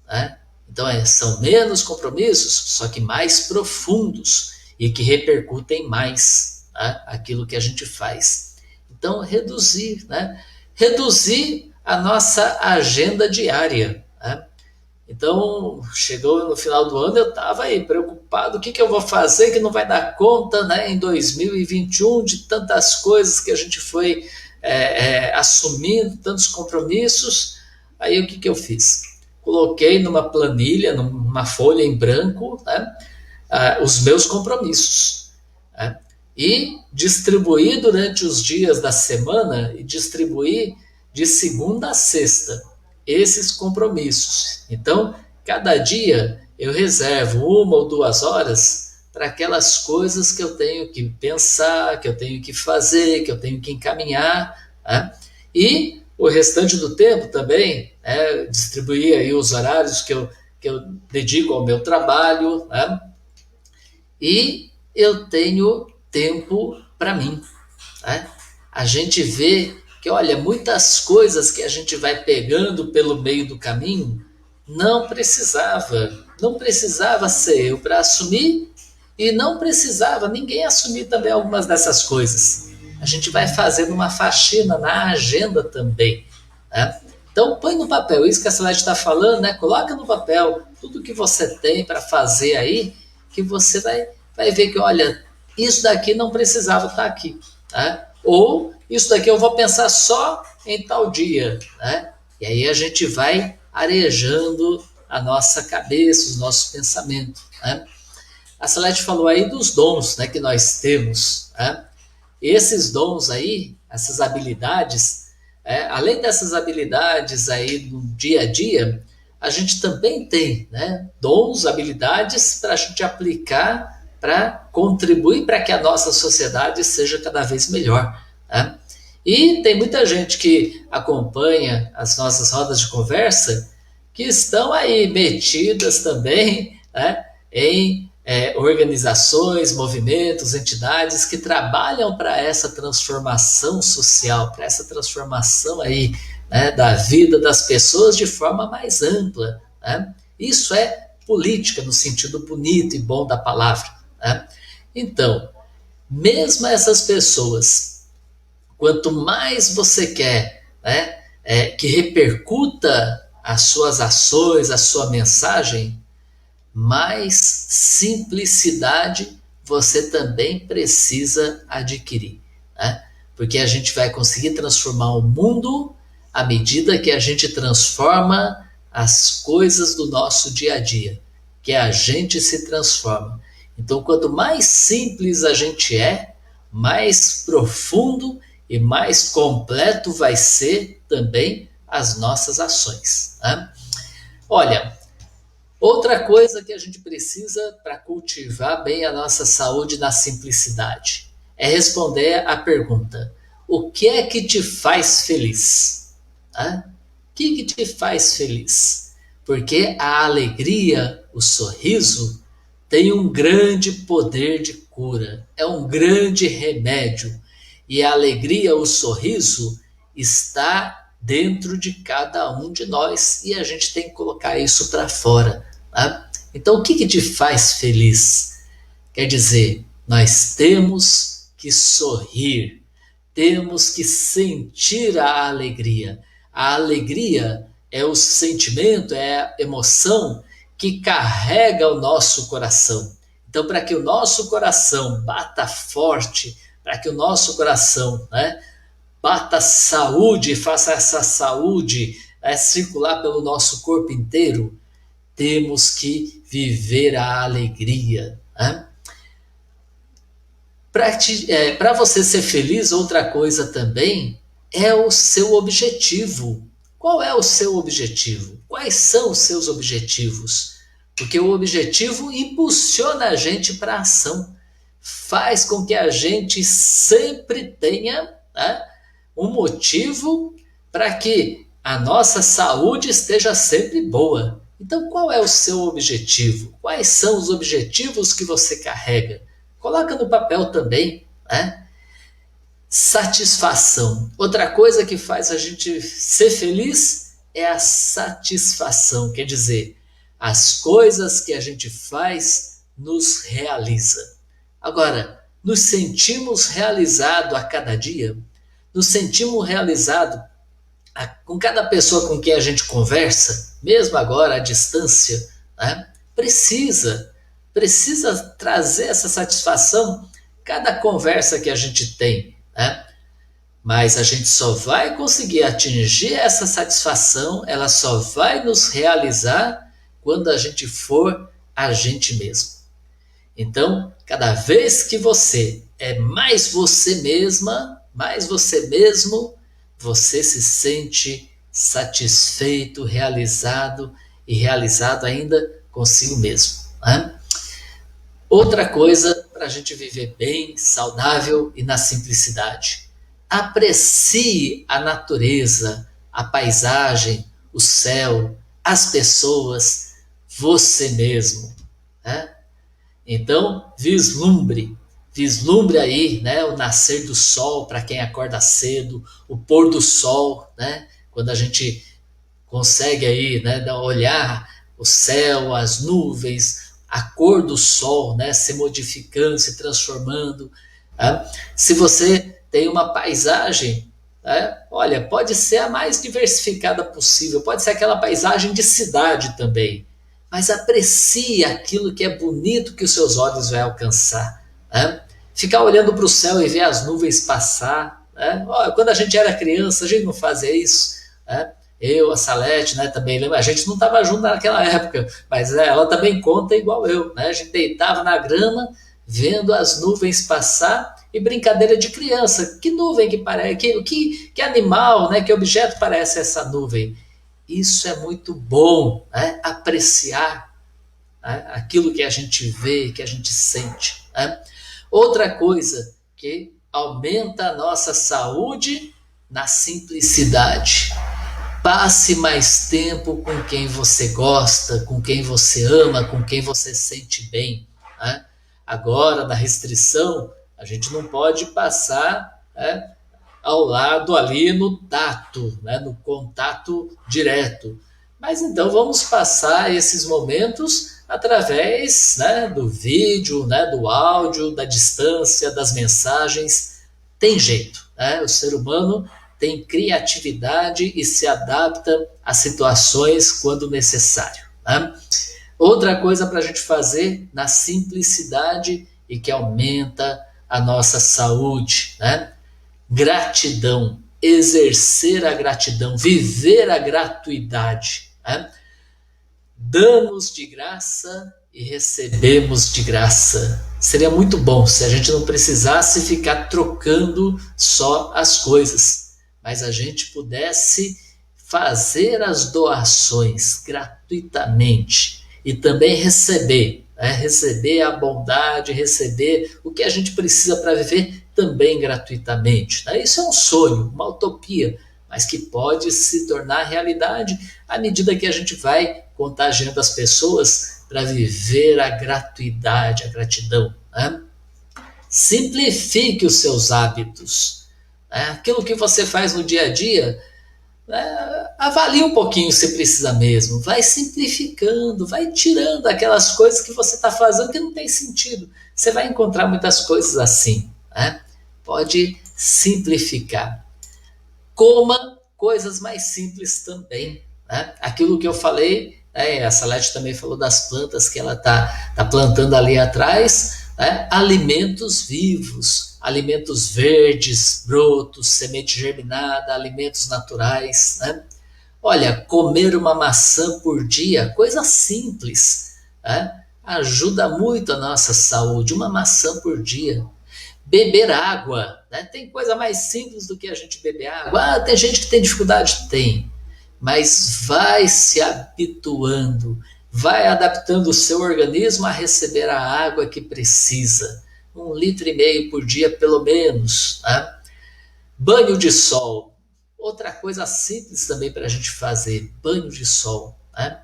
Né? Então, são menos compromissos, só que mais profundos e que repercutem mais, né, aquilo que a gente faz. Então, reduzir, né? Reduzir a nossa agenda diária. Né? Então, chegou no final do ano, eu estava aí preocupado, o que, que eu vou fazer que não vai dar conta, né, em 2021 de tantas coisas que a gente foi assumindo, tantos compromissos. Aí o que, que eu fiz? Coloquei numa planilha, numa folha em branco, né, os meus compromissos. Né, e distribuí durante os dias da semana e distribuí de segunda a sexta esses compromissos. Então, cada dia eu reservo 1 ou 2 horas para aquelas coisas que eu tenho que pensar, que eu tenho que fazer, que eu tenho que encaminhar. Né? E o restante do tempo também, né, distribuir aí os horários que eu dedico ao meu trabalho. Né? E eu tenho tempo para mim. Né? A gente vê que, olha, muitas coisas que a gente vai pegando pelo meio do caminho não precisava ser eu para assumir e não precisava ninguém assumir também algumas dessas coisas. A gente vai fazendo uma faxina na agenda também. Né? Então, põe no papel isso que a Celeste está falando, né? Coloca no papel tudo que você tem para fazer aí, que você vai ver que, olha, isso daqui não precisava estar aqui. Né? Ou isso daqui eu vou pensar só em tal dia. Né? E aí a gente vai arejando a nossa cabeça, os nossos pensamentos. Né? A Celeste falou aí dos dons, né, que nós temos. Né? Esses dons aí, essas habilidades, além dessas habilidades aí no dia a dia, a gente também tem, né, dons, habilidades para a gente aplicar para contribuir para que a nossa sociedade seja cada vez melhor. Né? E tem muita gente que acompanha as nossas rodas de conversa que estão aí metidas também, né, em organizações, movimentos, entidades que trabalham para essa transformação social, para essa transformação aí, né, da vida das pessoas de forma mais ampla. Né? Isso é política, no sentido bonito e bom da palavra, né? Então, mesmo essas pessoas, quanto mais você quer, né, que repercuta as suas ações, a sua mensagem, mais simplicidade você também precisa adquirir, né? Porque a gente vai conseguir transformar o mundo à medida que a gente transforma as coisas do nosso dia a dia, que a gente se transforma. Então, quanto mais simples a gente mais profundo e mais completo vai ser também as nossas ações, né? Olha, outra coisa que a gente precisa para cultivar bem a nossa saúde na simplicidade é responder à pergunta: o que é que te faz feliz? Hã? O que te faz feliz? Porque a alegria, o sorriso, tem um grande poder de cura, é um grande remédio. E a alegria, o sorriso, está dentro de cada um de nós e a gente tem que colocar isso para fora. Tá? Então, o que te faz feliz? Quer dizer, nós temos que sorrir, temos que sentir a alegria. A alegria é o sentimento, é a emoção que carrega o nosso coração. Então, para que o nosso coração bata forte, para que o nosso coração, né, bata saúde, faça essa saúde circular pelo nosso corpo inteiro, temos que viver a alegria. Né? Para você ser feliz, outra coisa também é o seu objetivo. Qual é o seu objetivo? Quais são os seus objetivos? Porque o objetivo impulsiona a gente para a ação, faz com que a gente sempre tenha, né, um motivo para que a nossa saúde esteja sempre boa. Então, qual é o seu objetivo? Quais são os objetivos que você carrega? Coloca no papel também, né? Satisfação. Outra coisa que faz a gente ser feliz é a satisfação. Quer dizer, as coisas que a gente faz nos realiza. Agora, nos sentimos realizados a cada dia? Nos sentimos realizados com cada pessoa com quem a gente conversa, mesmo agora à distância, né? Precisa trazer essa satisfação cada conversa que a gente tem, né? Mas a gente só vai conseguir atingir essa satisfação, ela só vai nos realizar quando a gente for a gente mesmo. Então, cada vez que você é mais você mesma, mais você mesmo, você se sente satisfeito, realizado e realizado ainda consigo mesmo. Né? Outra coisa para a gente viver bem, saudável e na simplicidade. Aprecie a natureza, a paisagem, o céu, as pessoas, você mesmo. Né? Então, vislumbre aí, né, o nascer do sol para quem acorda cedo, o pôr do sol, né, quando a gente consegue aí, né, olhar o céu, as nuvens, a cor do sol, né, se modificando, se transformando. Tá? Se você tem uma paisagem, olha, pode ser a mais diversificada possível, pode ser aquela paisagem de cidade também, mas aprecie aquilo que é bonito que os seus olhos vão alcançar. Né? Ficar olhando para o céu e ver as nuvens passar. Né? Olha, quando a gente era criança, a gente não fazia isso. Né? Eu, a Salete, né, também lembra. A gente não estava junto naquela época, mas ela também conta igual eu. Né? A gente deitava na grama, vendo as nuvens passar e brincadeira de criança. Que nuvem que parece? Que animal, né? Que objeto parece essa nuvem? Isso é muito bom, né? Apreciar, né, aquilo que a gente vê, que a gente sente. Né? Outra coisa que aumenta a nossa saúde na simplicidade. Passe mais tempo com quem você gosta, com quem você ama, com quem você sente bem. Né? Agora, na restrição, a gente não pode passar, né, ao lado ali no tato, né, no contato direto. Mas então vamos passar esses momentos através, né, do vídeo, né, do áudio, da distância, das mensagens. Tem jeito, né? O ser humano tem criatividade e se adapta a situações quando necessário, né? Outra coisa para a gente fazer na simplicidade e que aumenta a nossa saúde, né? Gratidão, exercer a gratidão, viver a gratuidade, né? Damos de graça e recebemos de graça. Seria muito bom se a gente não precisasse ficar trocando só as coisas, mas a gente pudesse fazer as doações gratuitamente e também receber, né? Receber a bondade, receber o que a gente precisa para viver também gratuitamente, né? Isso é um sonho, uma utopia, mas que pode se tornar realidade à medida que a gente vai contagiando as pessoas para viver a gratuidade, a gratidão, né? Simplifique os seus hábitos, né? Aquilo que você faz no dia a dia, avalie um pouquinho se precisa mesmo, vai simplificando, vai tirando aquelas coisas que você está fazendo que não tem sentido. Você vai encontrar muitas coisas assim, né? Pode simplificar. Coma coisas mais simples também, né? Aquilo que eu falei, né, a Salete também falou das plantas que ela tá plantando ali atrás, né? Alimentos vivos, alimentos verdes, brotos, semente germinada, alimentos naturais, né? Olha, comer uma maçã por dia, coisa simples, né? Ajuda muito a nossa saúde, uma maçã por dia. Beber água, né? Tem coisa mais simples do que a gente beber água. Ah, tem gente que tem dificuldade? Tem. Mas vai se habituando, vai adaptando o seu organismo a receber a água que precisa. 1,5 litro por dia, pelo menos, né? Banho de sol. Outra coisa simples também para a gente fazer, banho de sol, né?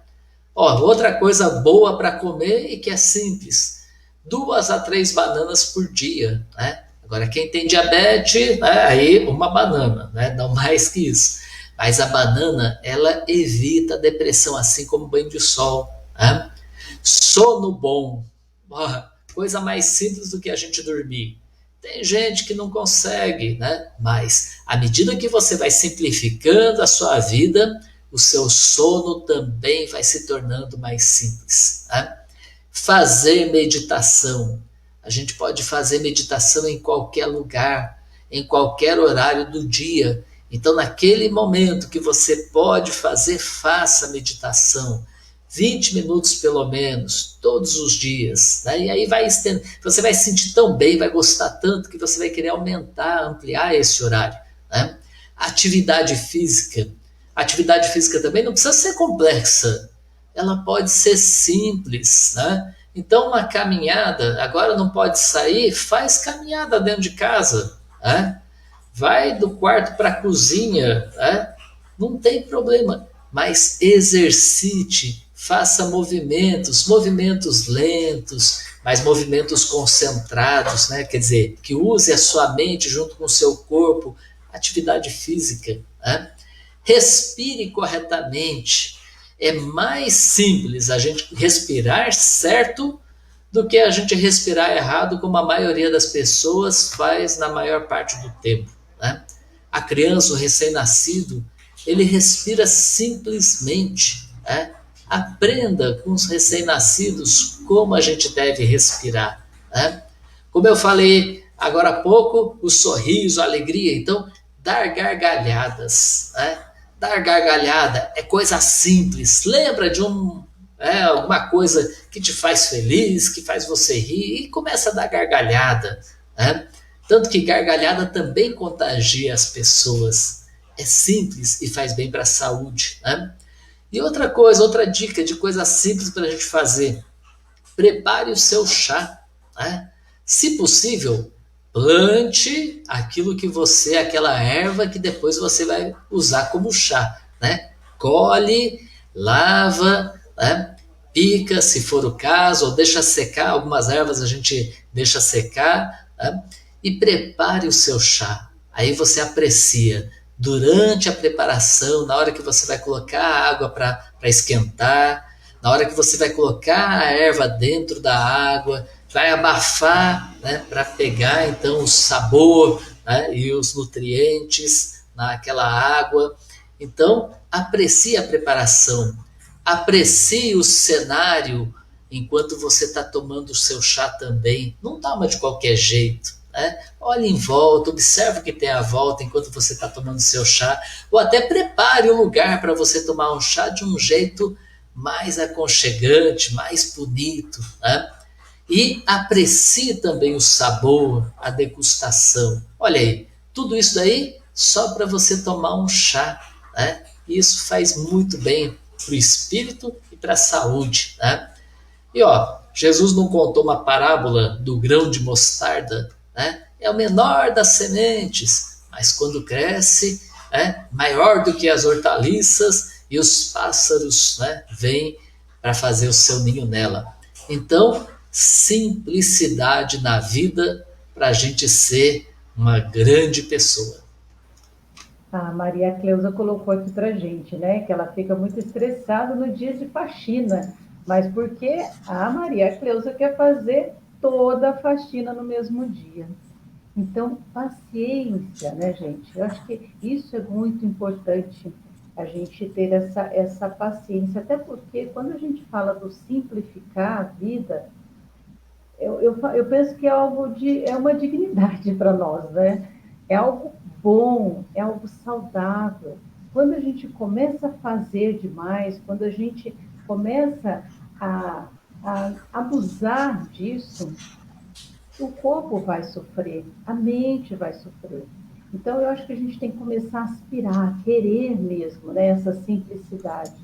Ó, outra coisa boa para comer e que é simples, 2 a 3 bananas por dia, né? Agora, quem tem diabetes, né, aí uma banana, né? Não mais que isso. Mas a banana, ela evita a depressão, assim como o banho de sol, né? Sono bom. Ó, coisa mais simples do que a gente dormir. Tem gente que não consegue, né? Mas à medida que você vai simplificando a sua vida, o seu sono também vai se tornando mais simples, né? Fazer meditação. A gente pode fazer meditação em qualquer lugar, em qualquer horário do dia. Então, naquele momento que você pode fazer, faça meditação. 20 minutos pelo menos, todos os dias, né? E aí vai estender, você vai se sentir tão bem, vai gostar tanto que você vai querer aumentar, ampliar esse horário, né? Atividade física. Atividade física também não precisa ser complexa, ela pode ser simples, né? Então, uma caminhada, agora não pode sair, faz caminhada dentro de casa, né? Vai do quarto para a cozinha, né? Não tem problema, mas exercite, faça movimentos, movimentos lentos, mas movimentos concentrados, né? Quer dizer, que use a sua mente junto com o seu corpo, atividade física, né? Respire corretamente. É mais simples a gente respirar certo do que a gente respirar errado, como a maioria das pessoas faz na maior parte do tempo, né? A criança, o recém-nascido, ele respira simplesmente, né? Aprenda com os recém-nascidos como a gente deve respirar, né? Como eu falei agora há pouco, o sorriso, a alegria, então, dar gargalhadas, né? Dar gargalhada é coisa simples. Lembra de alguma coisa que te faz feliz, que faz você rir, e começa a dar gargalhada, né? Tanto que gargalhada também contagia as pessoas. É simples e faz bem para a saúde, né? E outra coisa, outra dica de coisa simples para a gente fazer: prepare o seu chá, né? Se possível, plante aquilo que você, aquela erva que depois você vai usar como chá, né? Colhe, lava, né? Pica, se for o caso, ou deixa secar. Algumas ervas a gente deixa secar, né? E prepare o seu chá. Aí você aprecia durante a preparação, na hora que você vai colocar a água para esquentar, na hora que você vai colocar a erva dentro da água, vai abafar, né, para pegar então o sabor, né, e os nutrientes naquela água. Então, aprecie a preparação, aprecie o cenário enquanto você está tomando o seu chá também. Não toma de qualquer jeito. Né? Olhe em volta, observe o que tem à volta enquanto você está tomando seu chá, ou até prepare um lugar para você tomar um chá de um jeito mais aconchegante, mais bonito. Né? E aprecie também o sabor, a degustação. Olha aí, tudo isso daí só para você tomar um chá. Né? Isso faz muito bem para o espírito e para a saúde. Né? E ó, Jesus não contou uma parábola do grão de mostarda, né? É o menor das sementes, mas quando cresce, é maior do que as hortaliças e os pássaros, né, vêm para fazer o seu ninho nela. Então, simplicidade na vida para a gente ser uma grande pessoa. A Maria Cleusa colocou aqui para gente, né, que ela fica muito estressada no dia de faxina, mas porque a Maria Cleusa quer fazer toda a faxina no mesmo dia. Então, paciência, né, gente? Eu acho que isso é muito importante, a gente ter essa paciência, até porque quando a gente fala do simplificar a vida, eu penso que é é uma dignidade para nós, né? É algo bom, é algo saudável. Quando a gente começa a fazer demais, quando a gente começa a, a abusar disso, o corpo vai sofrer, a mente vai sofrer. Então, eu acho que a gente tem que começar a aspirar, a querer mesmo, né, essa simplicidade.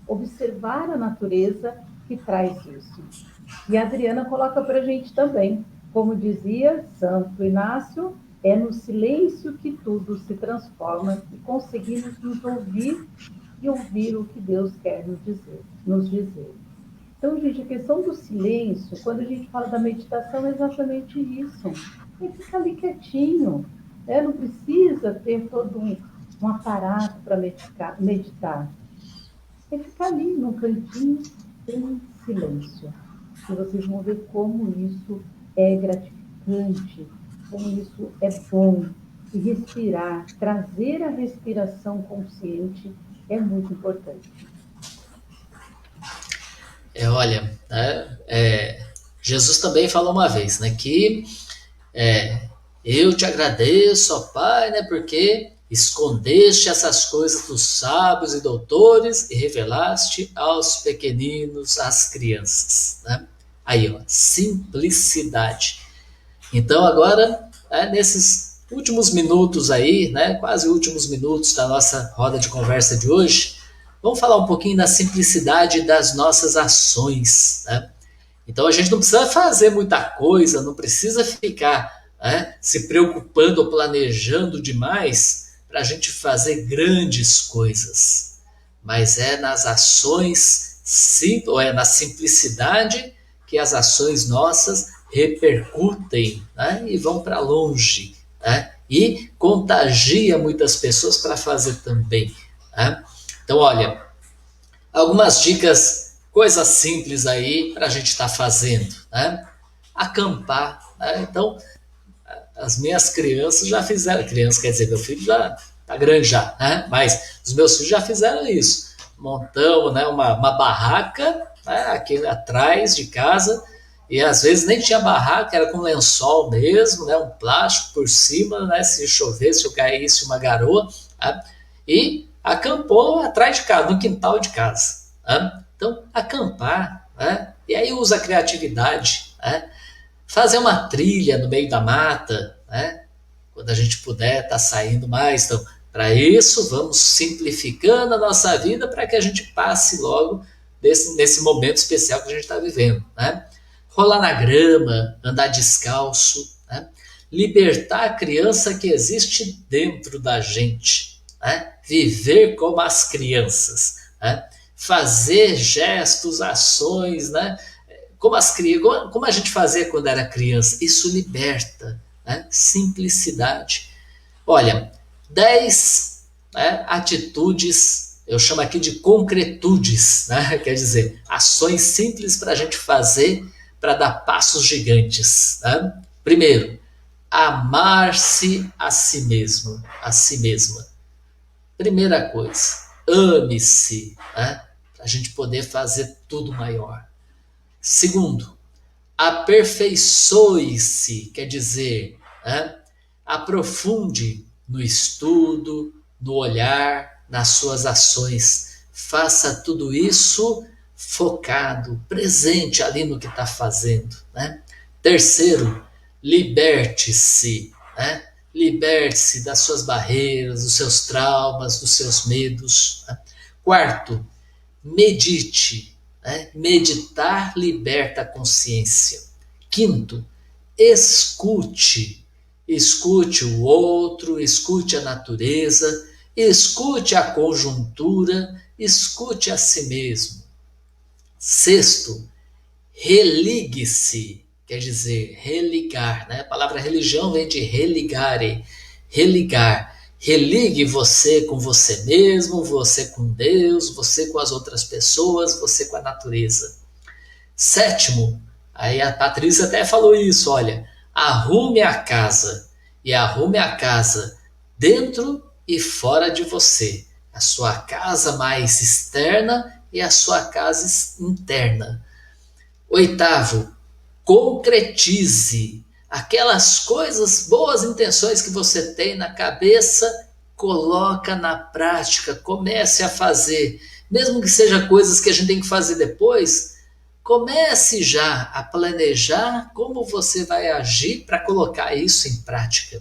Observar a natureza que traz isso. E a Adriana coloca para a gente também, como dizia Santo Inácio, é no silêncio que tudo se transforma e conseguimos nos ouvir e ouvir o que Deus quer nos dizer. Então, gente, a questão do silêncio, quando a gente fala da meditação, é exatamente isso. É ficar ali quietinho, né? Não precisa ter todo um aparato para meditar. É ficar ali num cantinho, em silêncio. E vocês vão ver como isso é gratificante, como isso é bom. E respirar, trazer a respiração consciente é muito importante. Olha, né, Jesus também falou uma vez, né, que é, eu te agradeço, ó Pai, né, porque escondeste essas coisas dos sábios e doutores e revelaste aos pequeninos, às crianças. Né? Aí, ó, simplicidade. Então, agora, nesses últimos minutos aí, né, quase últimos minutos da nossa roda de conversa de hoje, vamos falar um pouquinho da simplicidade das nossas ações. Né? Então a gente não precisa fazer muita coisa, não precisa ficar, né, se preocupando ou planejando demais para a gente fazer grandes coisas. Mas é nas ações, ou é na simplicidade que as ações nossas repercutem, né, e vão para longe. Né, e contagia muitas pessoas para fazer também. Né? Então, olha, algumas dicas, coisas simples aí para a gente estar fazendo. Né? Acampar. Né? Então, as minhas crianças já fizeram. Criança quer dizer, meu filho já está grande já, né? Mas os meus filhos já fizeram isso. Montamos, né, uma barraca, né, aqui atrás de casa, e às vezes nem tinha barraca, era com lençol mesmo, né, um plástico por cima, né, se chovesse ou caísse uma garoa, né, e acampou atrás de casa, no quintal de casa. Né? Então, acampar, né, e aí usa a criatividade, né, fazer uma trilha no meio da mata, né, quando a gente puder estar saindo mais. Então, para isso, vamos simplificando a nossa vida para que a gente passe logo nesse momento especial que a gente está vivendo. Né? Rolar na grama, andar descalço, né? Libertar a criança que existe dentro da gente, né? Viver como as crianças, né? Fazer gestos, ações, né? Como a gente fazia quando era criança. Isso liberta, né? Simplicidade. Olha, 10, né, atitudes eu chamo aqui de concretudes, né? Quer dizer, ações simples para a gente fazer para dar passos gigantes. Né? Primeiro, amar-se a si mesmo, a si mesma. Primeira coisa, ame-se, né? Para a gente poder fazer tudo maior. Segundo, aperfeiçoe-se, quer dizer, né? Aprofunde no estudo, no olhar, nas suas ações. Faça tudo isso focado, presente ali no que está fazendo. Né? Terceiro, liberte-se. Né? Liberte-se das suas barreiras, dos seus traumas, dos seus medos. Né? Quarto, medite. Né? Meditar liberta a consciência. Quinto, escute. Escute o outro, escute a natureza, escute a conjuntura, escute a si mesmo. Sexto, religue-se, quer dizer, religar, né? A palavra religião vem de religare, religar. Religue você com você mesmo, você com Deus, você com as outras pessoas, você com a natureza. Sétimo, aí a Patrícia até falou isso, olha, arrume a casa, e arrume a casa dentro e fora de você. A sua casa mais externa e a sua casa interna. Oitavo, concretize aquelas coisas, boas intenções que você tem na cabeça, coloca na prática, comece a fazer. Mesmo que seja coisas que a gente tem que fazer depois, comece já a planejar como você vai agir para colocar isso em prática.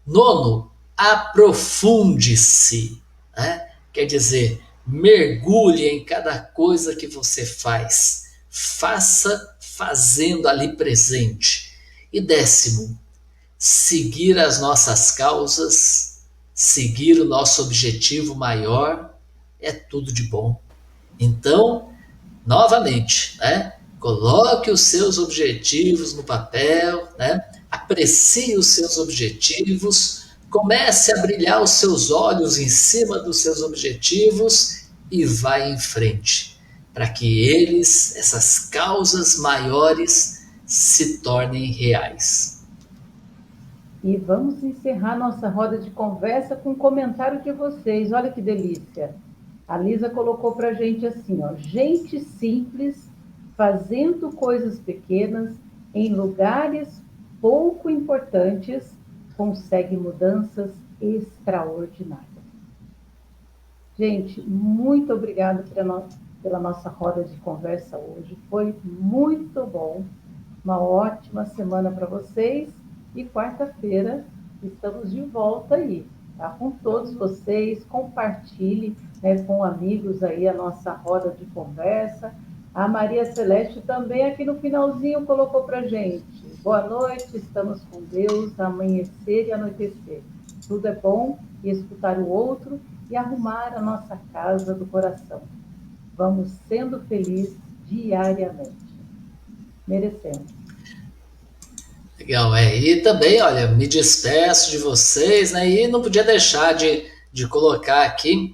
Nono, aprofunde-se. Né? Quer dizer, mergulhe em cada coisa que você faz. Faça fazendo ali presente. E décimo, seguir as nossas causas, seguir o nosso objetivo maior, é tudo de bom. Então, novamente, né? Coloque os seus objetivos no papel, né? Aprecie os seus objetivos, comece a brilhar os seus olhos em cima dos seus objetivos e vá em frente, para que eles, essas causas maiores, se tornem reais. E vamos encerrar nossa roda de conversa com um comentário de vocês. Olha que delícia! A Lisa colocou para a gente assim, ó, gente simples fazendo coisas pequenas em lugares pouco importantes consegue mudanças extraordinárias. Gente, muito obrigada pela nossa roda de conversa hoje. Foi muito bom. Uma ótima semana para vocês. E quarta-feira estamos de volta aí, tá? Com todos vocês. Compartilhe, né, com amigos aí a nossa roda de conversa. A Maria Celeste também aqui no finalzinho colocou para gente. Boa noite, estamos com Deus, amanhecer e anoitecer. Tudo é bom e escutar o outro e arrumar a nossa casa do coração. Vamos sendo felizes diariamente. Merecemos. Legal, e também, olha, me despeço de vocês, né? E não podia deixar de colocar aqui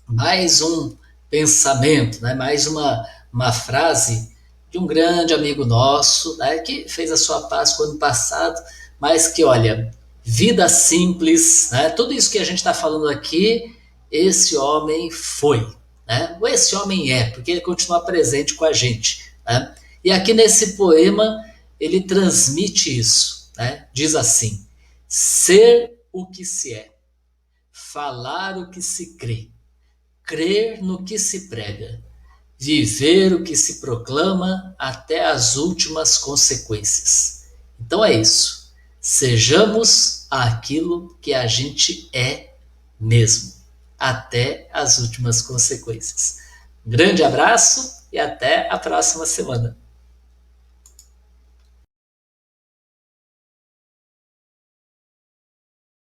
mais um pensamento, né? Mais uma frase de um grande amigo nosso, né? Que fez a sua Páscoa ano passado, mas que, olha, vida simples, né? Tudo isso que a gente está falando aqui, esse homem foi, né? Ou esse homem é, porque ele continua presente com a gente, né? E aqui nesse poema ele transmite isso, né? Diz assim: ser o que se é, falar o que se crê, crer no que se prega, viver o que se proclama até as últimas consequências. Então é isso. Sejamos aquilo que a gente é mesmo, até as últimas consequências. Grande abraço e até a próxima semana.